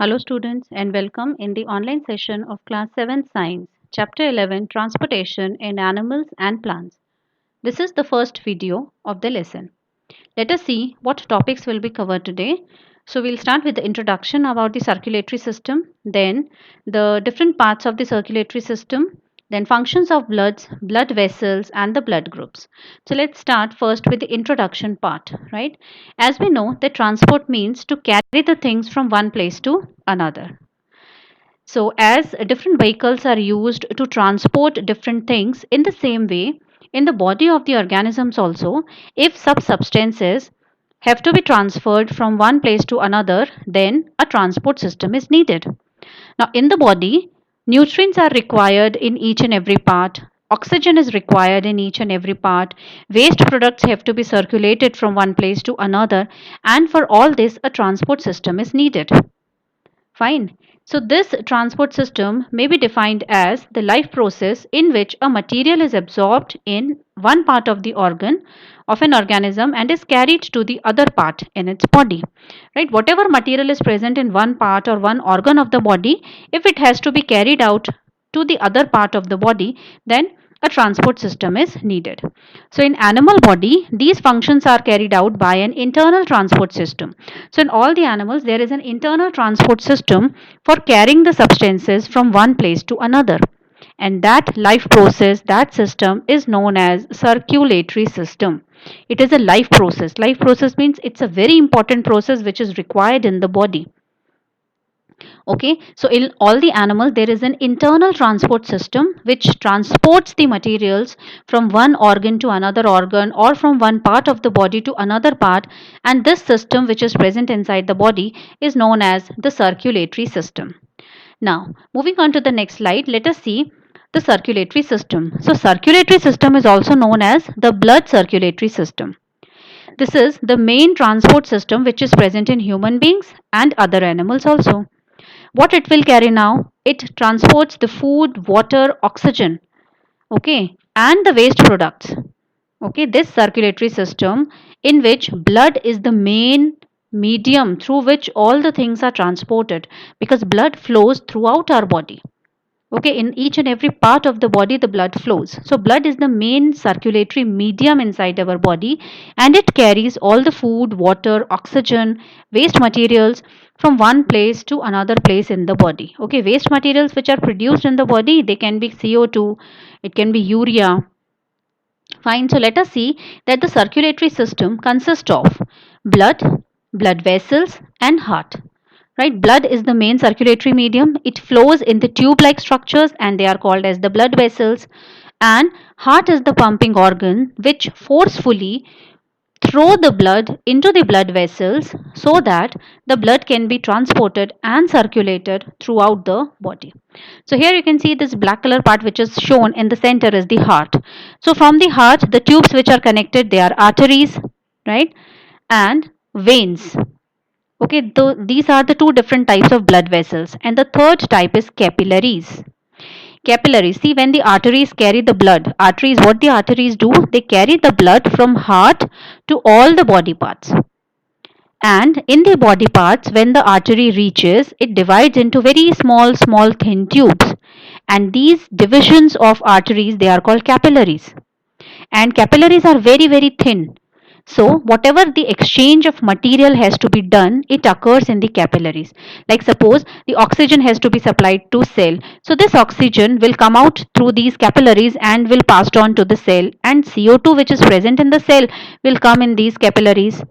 Hello students and welcome in the online session of class 7 science chapter 11 transportation in animals and plants. This is the first video of the lesson. Let us see what topics will be covered today. So we'll start with the introduction about the circulatory system, then the different parts of the circulatory system, then functions of bloods, blood vessels and the blood groups. So let's start first with the introduction part, right? As we know that transport means to carry the things from one place to another. So, as different vehicles are used to transport different things, in the same way, in the body of the organisms also, if substances have to be transferred from one place to another, then a transport system is needed. Now, in the body, nutrients are required in each and every part. Oxygen is required in each and every part. Waste products have to be circulated from one place to another, and for all this, a transport system is needed. Fine. So, this transport system may be defined as the life process in which a material is absorbed in one part of the organ of an organism and is carried to the other part in its body. Right? Whatever material is present in one part or one organ of the body, if it has to be carried out to the other part of the body, then a transport system is needed. So in animal body, these functions are carried out by an internal transport system. So in all the animals, there is an internal transport system for carrying the substances from one place to another. And that life process, that system is known as circulatory system. It is a life process. Life process means it's a very important process which is required in the body. Okay, so in all the animals there is an internal transport system which transports the materials from one organ to another organ or from one part of the body to another part, and this system which is present inside the body is known as the circulatory system. Now moving on to the next slide, let us see the circulatory system. So circulatory system is also known as the blood circulatory system. This is the main transport system which is present in human beings and other animals also. What it will carry now? It transports the food, water, oxygen, okay, and the waste products. Okay, this circulatory system in which blood is the main medium through which all the things are transported, because blood flows throughout our body. Okay, in each and every part of the body the blood flows. So blood is the main circulatory medium inside our body, and it carries all the food, water, oxygen, waste materials from one place to another place in the body. Okay, waste materials which are produced in the body, they can be CO2, it can be urea. Fine, so let us see that the circulatory system consists of blood, blood vessels and heart. Right, blood is the main circulatory medium. It flows in the tube like structures and they are called as the blood vessels, and heart is the pumping organ which forcefully throw the blood into the blood vessels so that the blood can be transported and circulated throughout the body. So here you can see this black color part which is shown in the center is the heart. So from the heart, the tubes which are connected, they are arteries, right, and veins. Okay, these are the two different types of blood vessels, and the third type is capillaries. Capillaries, see, when the arteries carry the blood, arteries, what the arteries do, they carry the blood from heart to all the body parts. And in the body parts, when the artery reaches, it divides into very small thin tubes, and these divisions of arteries, they are called capillaries, and capillaries are very thin. So whatever the exchange of material has to be done, it occurs in the capillaries. Like suppose the oxygen has to be supplied to cell. So this oxygen will come out through these capillaries and will passed on to the cell, and CO2 which is present in the cell will come in these capillaries,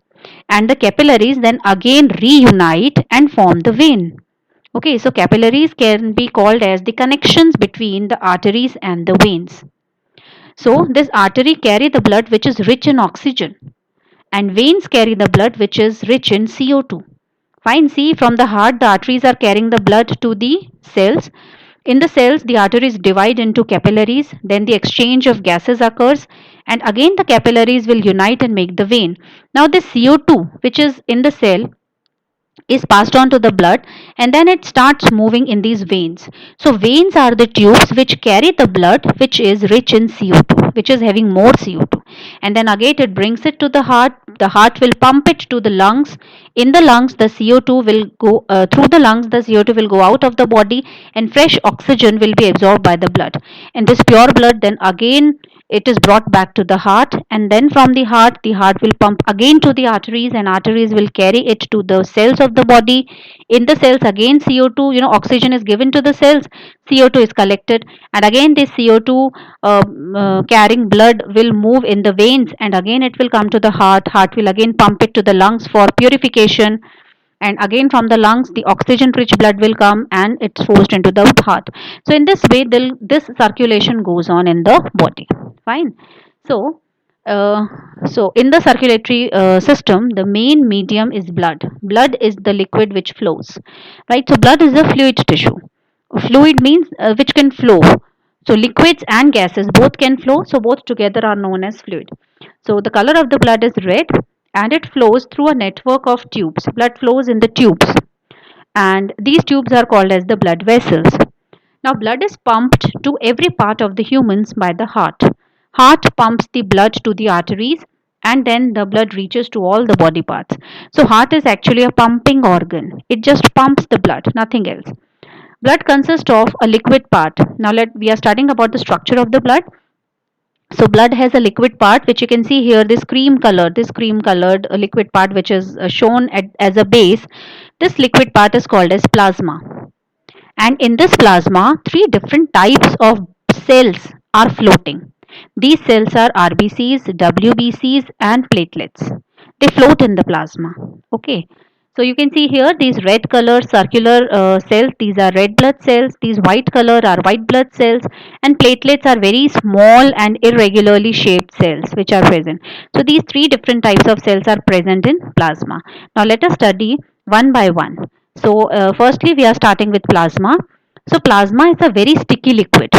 and the capillaries then again reunite and form the vein. Okay, so capillaries can be called as the connections between the arteries and the veins. So this artery carry the blood which is rich in oxygen, and veins carry the blood which is rich in CO2. Fine, see, from the heart the arteries are carrying the blood to the cells. In the cells the arteries divide into capillaries, then the exchange of gases occurs, and again the capillaries will unite and make the vein. Now this CO2 which is in the cell is passed on to the blood, and then it starts moving in these veins. So veins are the tubes which carry the blood which is rich in CO2, which is having more CO2, and then again it brings it to the heart. The heart will pump it to the lungs. In the lungs, the CO2 will go through the lungs, the CO2 will go out of the body, and fresh oxygen will be absorbed by the blood. And this pure blood then again it is brought back to the heart, and then from the heart will pump again to the arteries, and arteries will carry it to the cells of the body. In the cells again CO2, oxygen is given to the cells, CO2 is collected, and again this CO2 carrying blood will move in the veins, and again it will come to the heart will again pump it to the lungs for purification, and again from the lungs the oxygen rich blood will come and it's forced into the heart. So in this way this circulation goes on in the body. Fine. So uh, so in the circulatory system, the main medium is blood. Blood is the liquid which flows, right? So blood is a fluid tissue. Fluid means which can flow. So liquids and gases both can flow, so both together are known as fluid. So the color of the blood is red, and it flows through a network of tubes. Blood flows in the tubes, and these tubes are called as the blood vessels. Now blood is pumped to every part of the humans by the heart. Heart pumps the blood to the arteries, and then the blood reaches to all the body parts. So heart is actually a pumping organ. It just pumps the blood, nothing else. Blood consists of a liquid part. Now we are studying about the structure of the blood. So blood has a liquid part, which you can see here, this cream colored liquid part, which is shown as a base. This liquid part is called as plasma, and in this plasma three different types of cells are floating. These cells are RBCs, WBCs, and platelets. They float in the plasma. Okay, so you can see here these red color circular cells, these are red blood cells, these white color are white blood cells, and platelets are very small and irregularly shaped cells which are present. So these three different types of cells are present in plasma. Now let us study one by one. So firstly we are starting with plasma. So plasma is a very sticky liquid,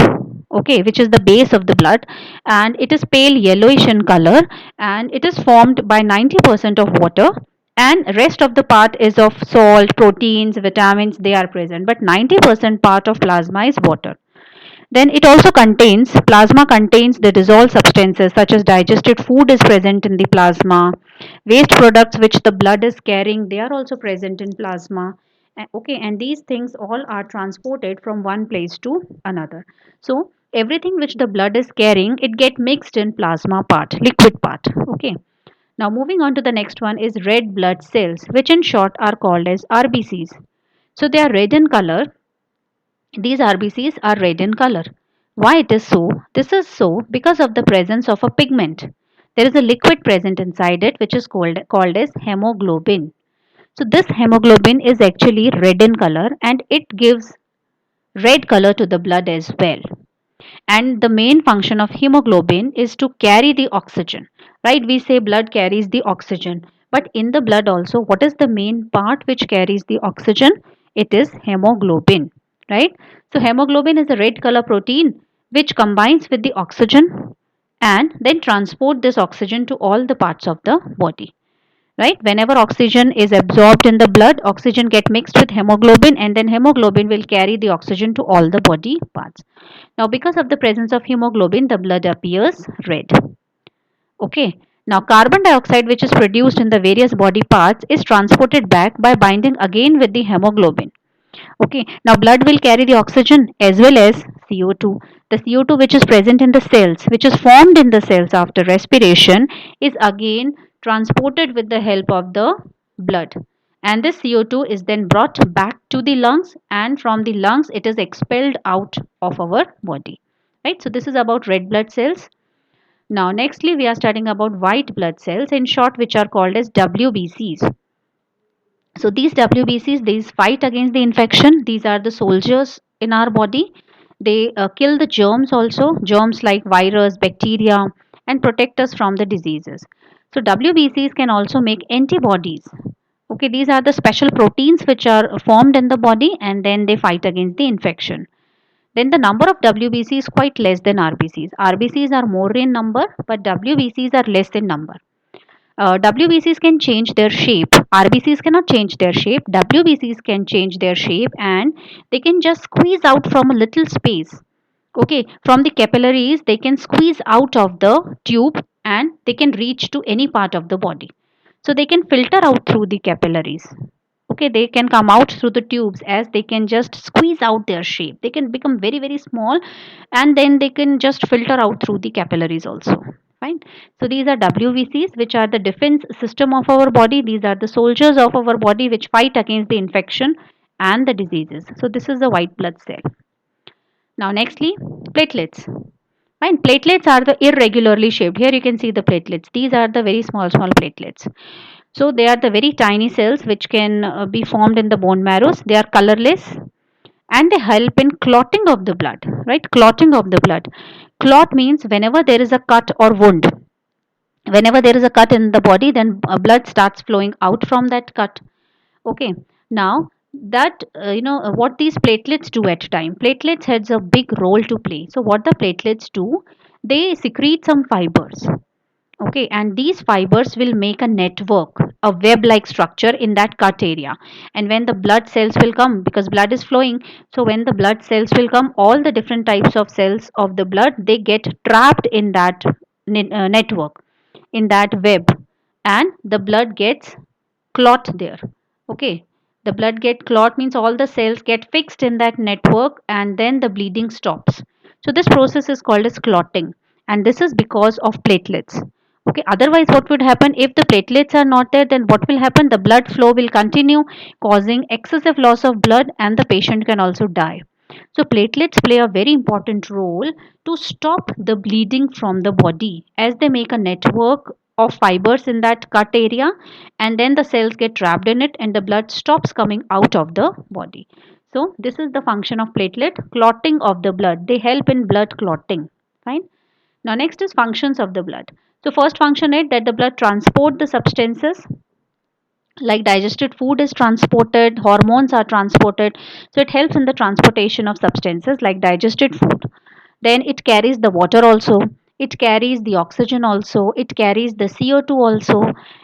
okay, which is the base of the blood, and it is pale yellowish in color, and it is formed by 90% of water, and rest of the part is of salt, proteins, vitamins, they are present, but 90% part of plasma is water. Then it also contains, plasma contains the dissolved substances such as digested food is present in the plasma. Waste products which the blood is carrying, they are also present in plasma. Okay, and these things all are transported from one place to another. So everything which the blood is carrying, it get mixed in plasma part, liquid part. Okay. Now moving on to the next one is red blood cells, which in short are called as RBCs. So they are red in color. These RBCs are red in color. Why it is so? This is so because of the presence of a pigment. There is a liquid present inside it which is called as hemoglobin. So this hemoglobin is actually red in color, and it gives red color to the blood as well. And the main function of hemoglobin is to carry the oxygen, right? We say blood carries the oxygen, but in the blood also, what is the main part which carries the oxygen? It is hemoglobin, right? So hemoglobin is a red color protein which combines with the oxygen and then transport this oxygen to all the parts of the body, right? Whenever oxygen is absorbed in the blood, oxygen get mixed with hemoglobin, and then hemoglobin will carry the oxygen to all the body parts. Now because of the presence of hemoglobin, the blood appears red. Okay. Now carbon dioxide which is produced in the various body parts is transported back by binding again with the hemoglobin. Okay. Now blood will carry the oxygen as well as CO2. The CO2 which is present in the cells, which is formed in the cells after respiration, is again transported with the help of the blood. And this CO2 is then brought back to the lungs, and from the lungs it is expelled out of our body. Right? So this is about red blood cells. Now nextly we are studying about white blood cells, in short, which are called as WBCs. So these WBCs, these fight against the infection. These are the soldiers in our body. They kill the germs also, germs like virus, bacteria, and protect us from the diseases. So WBCs can also make antibodies. Okay, these are the special proteins which are formed in the body, and then they fight against the infection. Then the number of WBC is quite less than RBCs. RBCs are more in number, but WBCs are less in number. WBCs can change their shape. RBCs cannot change their shape. WBCs can change their shape, and they can just squeeze out from a little space. Okay, from the capillaries, they can squeeze out of the tube and they can reach to any part of the body. So they can filter out through the capillaries. Okay, they can come out through the tubes as they can just squeeze out their shape. They can become very, very small, and then they can just filter out through the capillaries also. Fine. So these are WBCs, which are the defense system of our body. These are the soldiers of our body which fight against the infection and the diseases. So this is the white blood cell. Now nextly, platelets. Fine. Platelets are the irregularly shaped. Here you can see the platelets. These are the very small platelets. So they are the very tiny cells which can be formed in the bone marrows. They are colorless and they help in clotting of the blood, right? Clotting of the blood. Clot means whenever there is a cut or wound, whenever there is a cut in the body, then blood starts flowing out from that cut. Okay. Now that what these platelets do at time. Platelets has a big role to play. So what the platelets do, they secrete some fibers. Okay, and these fibers will make a network, a web like structure in that cut area. And when the blood cells will come, because blood is flowing, so when the blood cells will come, all the different types of cells of the blood, they get trapped in that network, in that web, and the blood gets clot there. Okay, the blood get clot means all the cells get fixed in that network, and then the bleeding stops. So this process is called as clotting, and this is because of platelets. Okay, otherwise what would happen if the platelets are not there? Then what will happen? The blood flow will continue, causing excessive loss of blood, and the patient can also die. So platelets play a very important role to stop the bleeding from the body, as they make a network of fibers in that cut area, and then the cells get trapped in it and the blood stops coming out of the body. So this is the function of platelet, clotting of the blood. They help in blood clotting. Fine. Now next is functions of the blood. So first function is that the blood transport the substances, like digested food is transported, hormones are transported. So it helps in the transportation of substances like digested food. Then it carries the water also, it carries the oxygen also, it carries the CO2 also,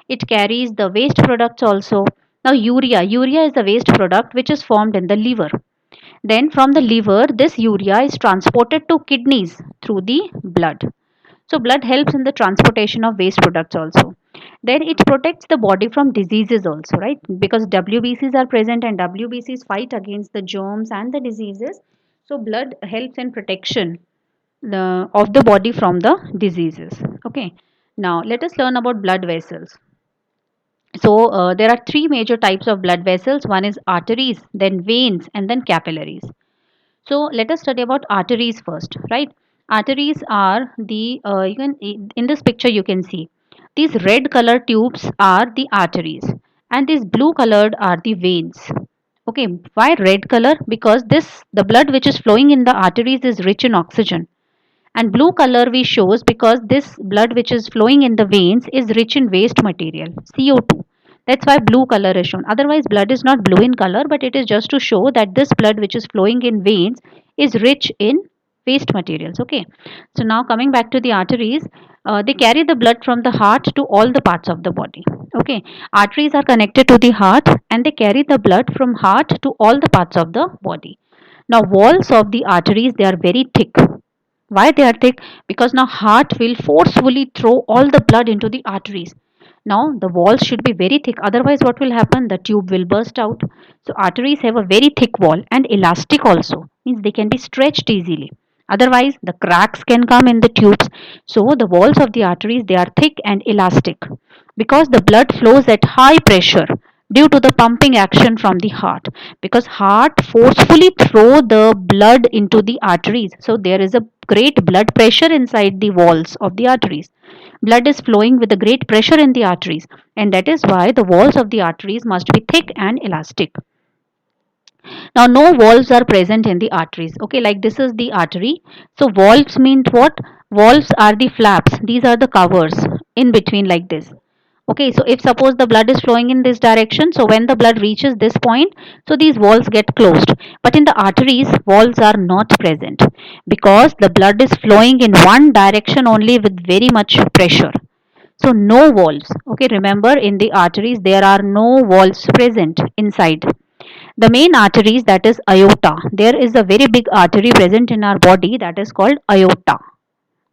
it carries the waste products also. Now urea is the waste product which is formed in the liver. Then from the liver, this urea is transported to kidneys through the blood. So blood helps in the transportation of waste products also. Then it protects the body from diseases also, right? Because WBCs are present and WBCs fight against the germs and the diseases. So blood helps in protection of the body from the diseases. Okay. Now let us learn about blood vessels. So there are three major types of blood vessels. One is arteries, then veins, and then capillaries. So let us study about arteries first, right? Arteries are the you can in this picture you can see these red color tubes are the arteries, and these blue colored are the veins. Okay, why red color? Because this the blood which is flowing in the arteries is rich in oxygen, and blue color we shows because this blood which is flowing in the veins is rich in waste material, CO2. That's why blue color is shown. Otherwise blood is not blue in color, but it is just to show that this blood which is flowing in veins is rich in waste materials. Okay, so now coming back to the arteries, they carry the blood from the heart to all the parts of the body. Okay, arteries are connected to the heart and they carry the blood from heart to all the parts of the body. Now walls of the arteries, they are very thick. Why they are thick? Because now heart will forcefully throw all the blood into the arteries. Now the walls should be very thick, otherwise what will happen? The tube will burst out. So arteries have a very thick wall and elastic also, means they can be stretched easily. Otherwise the cracks can come in the tubes. So the walls of the arteries, they are thick and elastic because the blood flows at high pressure due to the pumping action from the heart, because heart forcefully throw the blood into the arteries. So there is a great blood pressure inside the walls of the arteries. Blood is flowing with a great pressure in the arteries, and that is why the walls of the arteries must be thick and elastic. Now no valves are present in the arteries. Okay, like this is the artery. So valves mean what? Valves are the flaps, these are the covers in between like this. Okay, so if suppose the blood is flowing in this direction, so when the blood reaches this point, so these valves get closed. But in the arteries, valves are not present because the blood is flowing in one direction only with very much pressure. So no valves. Okay, remember in the arteries there are no valves present inside. The main arteries, that is aorta. There is a very big artery present in our body that is called aorta.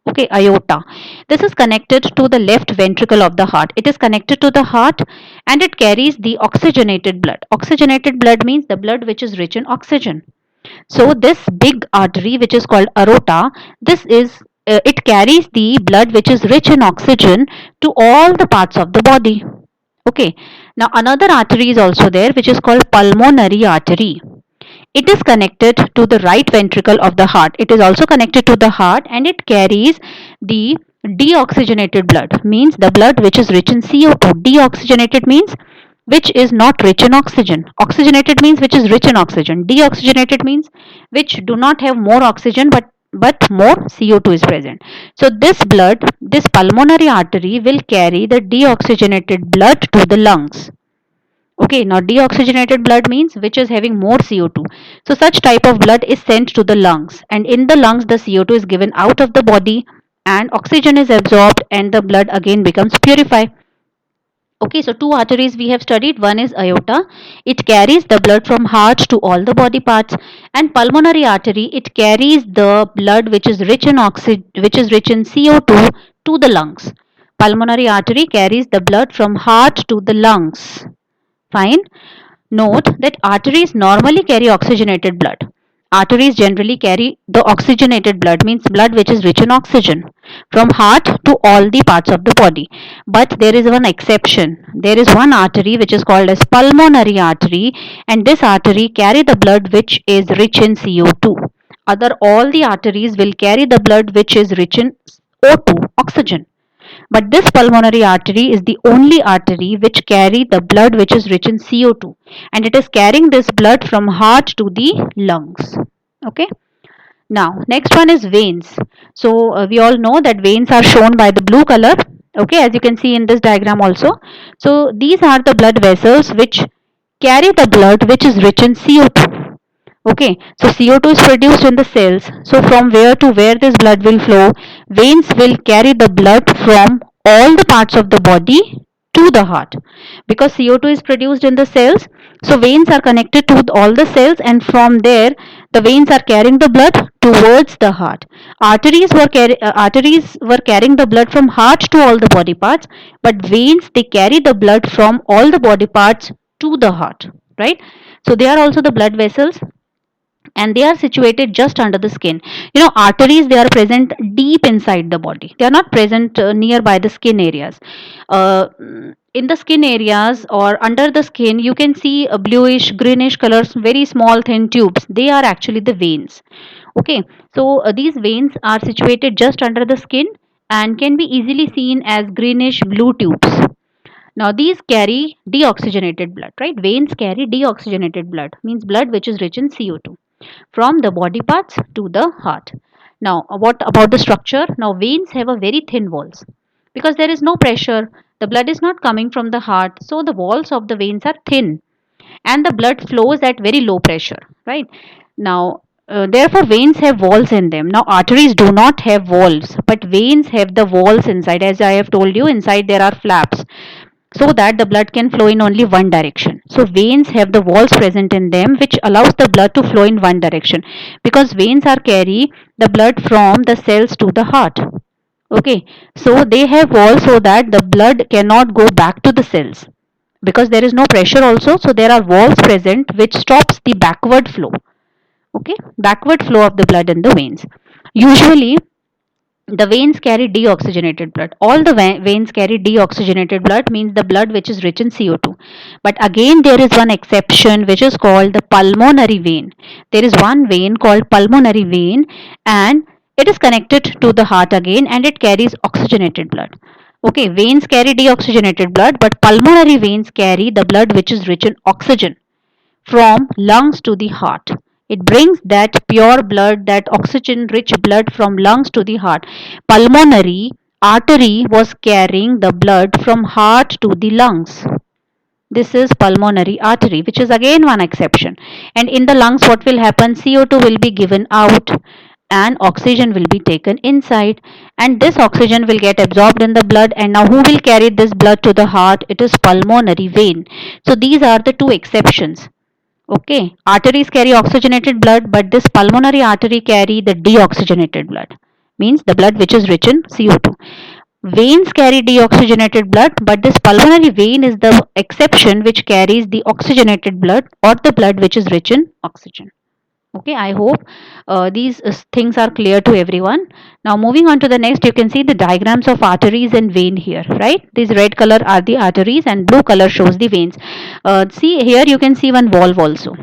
Okay, aorta. This is connected to the left ventricle of the heart. It is connected to the heart and it carries the oxygenated blood. Oxygenated blood means the blood which is rich in oxygen. So this big artery which is called aorta, this is it carries the blood which is rich in oxygen to all the parts of the body. Okay. Now another artery is also there which is called pulmonary artery. It is connected to the right ventricle of the heart. It is also connected to the heart and it carries the deoxygenated blood, means the blood which is rich in CO2. Deoxygenated means which is not rich in oxygen. Oxygenated means which is rich in oxygen. Deoxygenated means which do not have more oxygen but more CO2 is present. So this blood, this pulmonary artery will carry the deoxygenated blood to the lungs. Okay, now deoxygenated blood means which is having more CO2. So such type of blood is sent to the lungs, and in the lungs the CO2 is given out of the body and oxygen is absorbed and the blood again becomes purified. Okay, so two arteries we have studied. One is aorta. It carries the blood from heart to all the body parts, and pulmonary artery, it carries the blood which is rich in CO2 to the lungs. Pulmonary artery carries the blood from heart to the lungs. Fine. Note that arteries normally carry oxygenated blood. Arteries generally carry the oxygenated blood, means blood which is rich in oxygen, from heart to all the parts of the body. But there is one exception. There is one artery which is called as pulmonary artery, and this artery carry the blood which is rich in CO2. Other all the arteries will carry the blood which is rich in O2, oxygen. But this pulmonary artery is the only artery which carry the blood which is rich in CO2, and it is carrying this blood from heart to the lungs. Okay. Now next one is veins. So we all know that veins are shown by the blue color. Okay, as you can see in this diagram also. So these are the blood vessels which carry the blood which is rich in CO2. Okay, so CO2 is produced in the cells. So from where to where this blood will flow? Veins will carry the blood from all the parts of the body to the heart. Because CO2 is produced in the cells, so veins are connected to all the cells, and from there the veins are carrying the blood towards the heart. Arteries were carrying the blood from heart to all the body parts, but veins, they carry the blood from all the body parts to the heart, right? So they are also the blood vessels, and they are situated just under the skin. You know, arteries, they are present deep inside the body. They are not present nearby the skin areas. In the skin areas or under the skin, you can see a bluish greenish colors, very small thin tubes. They are actually the veins. Okay, so these veins are situated just under the skin and can be easily seen as greenish blue tubes. Now these carry deoxygenated blood, right? Veins carry deoxygenated blood, means blood which is rich in CO2, from the body parts to the heart. Now, what about the structure? Now, veins have a very thin walls because there is no pressure. The blood is not coming from the heart, so the walls of the veins are thin, and the blood flows at very low pressure, right? Now, therefore, veins have walls in them. Now, arteries do not have walls, but veins have the walls inside. As I have told you, inside there are flaps so that the blood can flow in only one direction. So veins have the walls present in them which allows the blood to flow in one direction, because veins are carry the blood from the cells to the heart. Okay, so they have walls so that the blood cannot go back to the cells because there is no pressure also, so there are walls present which stops the backward flow. Okay, backward flow of the blood in the veins. Usually the veins carry deoxygenated blood. All the veins carry deoxygenated blood, means the blood which is rich in CO2. But again there is one exception which is called the pulmonary vein. There is one vein called pulmonary vein, and it is connected to the heart again, and it carries oxygenated blood. Okay, veins carry deoxygenated blood, but pulmonary veins carry the blood which is rich in oxygen from lungs to the heart. It brings that pure blood, that oxygen rich blood from lungs to the heart. Pulmonary artery was carrying the blood from heart to the lungs. This is pulmonary artery, which is again one exception. And in the lungs, what will happen? CO2 will be given out and oxygen will be taken inside, and this oxygen will get absorbed in the blood. And now who will carry this blood to the heart? It is pulmonary vein. So these are the two exceptions. Okay, arteries carry oxygenated blood, but this pulmonary artery carry the deoxygenated blood. means the blood which is rich in CO2. Veins carry deoxygenated blood, but this pulmonary vein is the exception which carries the oxygenated blood or the blood which is rich in oxygen. Okay, I hope these things are clear to everyone. Now moving on to the next, you can see the diagrams of arteries and vein here, right? These red color are the arteries and blue color shows the veins. See here, you can see one valve also,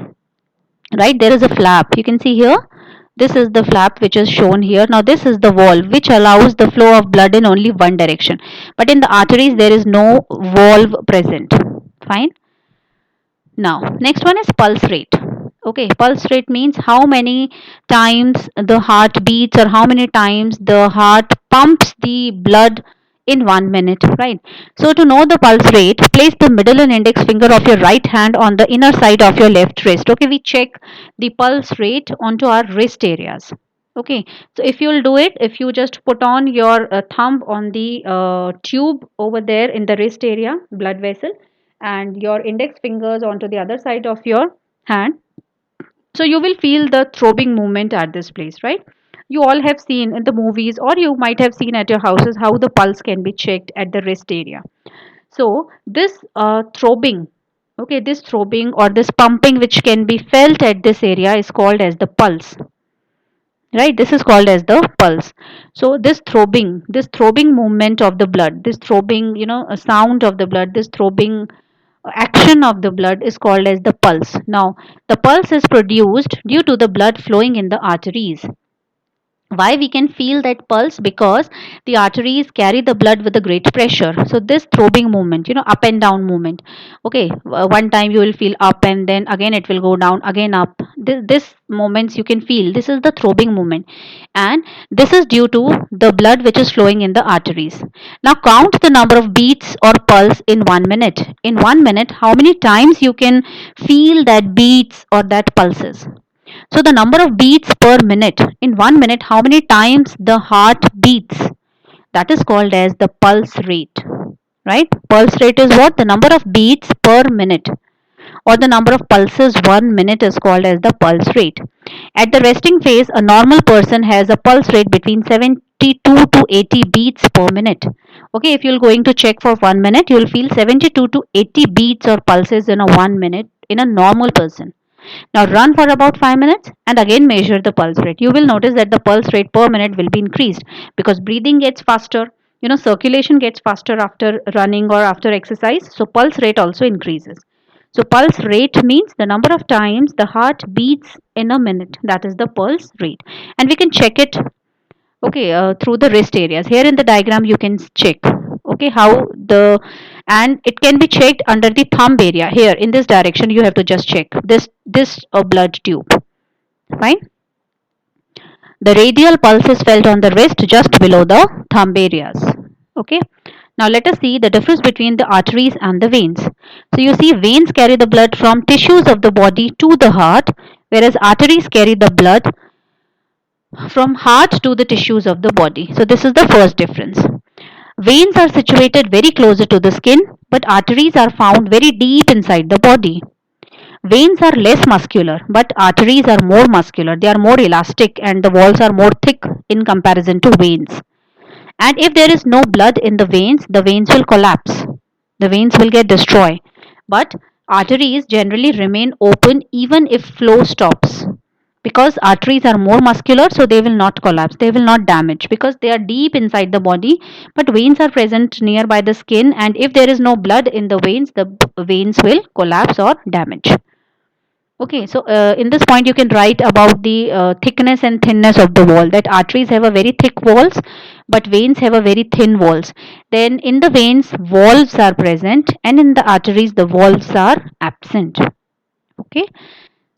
right? There is a flap, you can see here. This is the flap which is shown here. Now this is the valve which allows the flow of blood in only one direction, but in the arteries there is no valve present. Fine. Now, next one is pulse rate. Okay, pulse rate means how many times the heart beats or how many times the heart pumps the blood in 1 minute, right? So, to know the pulse rate, place the middle and index finger of your right hand on the inner side of your left wrist. Okay, we check the pulse rate onto our wrist areas. Okay, so if you'll do it, if you just put on your thumb on the tube over there in the wrist area, blood vessel, and your index fingers onto the other side of your hand, so you will feel the throbbing movement at this place, right? You all have seen in the movies, or you might have seen at your houses, how the pulse can be checked at the wrist area. So this throbbing, okay, this throbbing or this pumping which can be felt at this area is called as the pulse, right? This is called as the pulse. So this throbbing movement of the blood, this throbbing, a sound of the blood, this throbbing action of the blood is called as the pulse. Now, the pulse is produced due to the blood flowing in the arteries. Why we can feel that pulse? Because the arteries carry the blood with a great pressure. So this throbbing movement, up and down movement. Okay, one time you will feel up and then again it will go down, again up. This moments you can feel, this is the throbbing movement, and this is due to the blood which is flowing in the arteries. Now count the number of beats or pulse in 1 minute. In 1 minute, how many times you can feel that beats or that pulses? So the number of beats per minute. In 1 minute, how many times the heart beats? That is called as the pulse rate. Right? Pulse rate is what? The number of beats per minute, or the number of pulses 1 minute is called as the pulse rate. At the resting phase, a normal person has a pulse rate between 72 to 80 beats per minute. Okay, if you're going to check for 1 minute, you'll feel 72 to 80 beats or pulses in a 1 minute in a normal person. Now run for about 5 minutes and again measure the pulse rate. You will notice that the pulse rate per minute will be increased because breathing gets faster, circulation gets faster after running or after exercise. So pulse rate also increases. So pulse rate means the number of times the heart beats in a minute. That is the pulse rate. And we can check it, okay, through the wrist areas. Here in the diagram you can check, okay, how the, and it can be checked under the thumb area. Here in this direction you have to just check this blood tube. Fine. The radial pulse is felt on the wrist just below the thumb areas. Okay. Now let us see the difference between the arteries and the veins. So you see, veins carry the blood from tissues of the body to the heart, whereas arteries carry the blood from heart to the tissues of the body. So this is the first difference. Veins are situated very closer to the skin, but arteries are found very deep inside the body. Veins are less muscular, but arteries are more muscular. They are more elastic and the walls are more thick in comparison to veins. And if there is no blood in the veins will collapse. The veins will get destroyed. But arteries generally remain open even if flow stops. Because arteries are more muscular, so they will not collapse, they will not damage because they are deep inside the body. But veins are present nearby the skin, and if there is no blood in the veins will collapse or damage. Okay, so in this point you can write about the thickness and thinness of the wall, that arteries have a very thick walls but veins have a very thin walls. Then in the veins valves are present and in the arteries the valves are absent. Okay,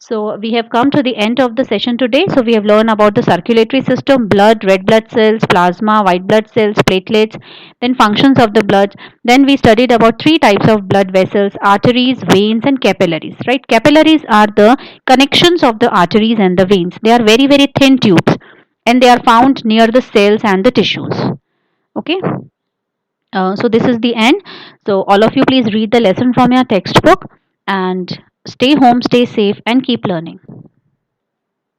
so we have come to the end of the session today. So we have learned about the circulatory system, blood, red blood cells, plasma, white blood cells, platelets, then functions of the blood. Then we studied about three types of blood vessels: arteries, veins, and capillaries. Right? Capillaries are the connections of the arteries and the veins. They are very, very thin tubes and they are found near the cells and the tissues. Okay. So this is the end. So all of you please read the lesson from your textbook and stay home, stay safe and keep learning.